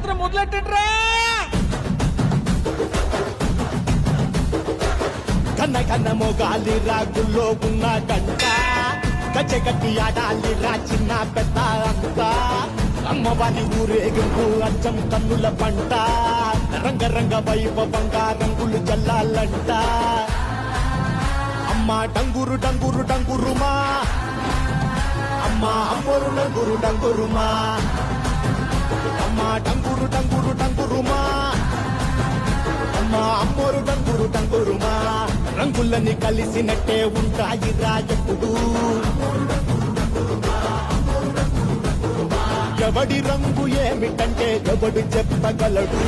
జాతర మొదలెట్టండ్రా. కన్న కన్న మొగాలి రాగుల్లో ఉన్న గంట గచ్చగట్టి ఆడాలి రా చిన్న పెద్ద అంతా అమ్మవారి ఊరేగింపు అచ్చం కన్నుల పంట రంగరంగ వైభవంగా రంగులు జల్లాలంట అమ్మ డంగురు డంగురు డంగురుమా అమ్మ అమ్మోరు డంగురు డంగురుమా అమ్మ డంగురు డంగురు డంగురుమా అమ్మ అమ్మోరు డంగురు డంగురుమా రంగులని కలిసినట్టే ఉంటాయి రాజప్పుడు ఎవడి రంగు ఏమిటంటే ఎవడు చెప్పగలడు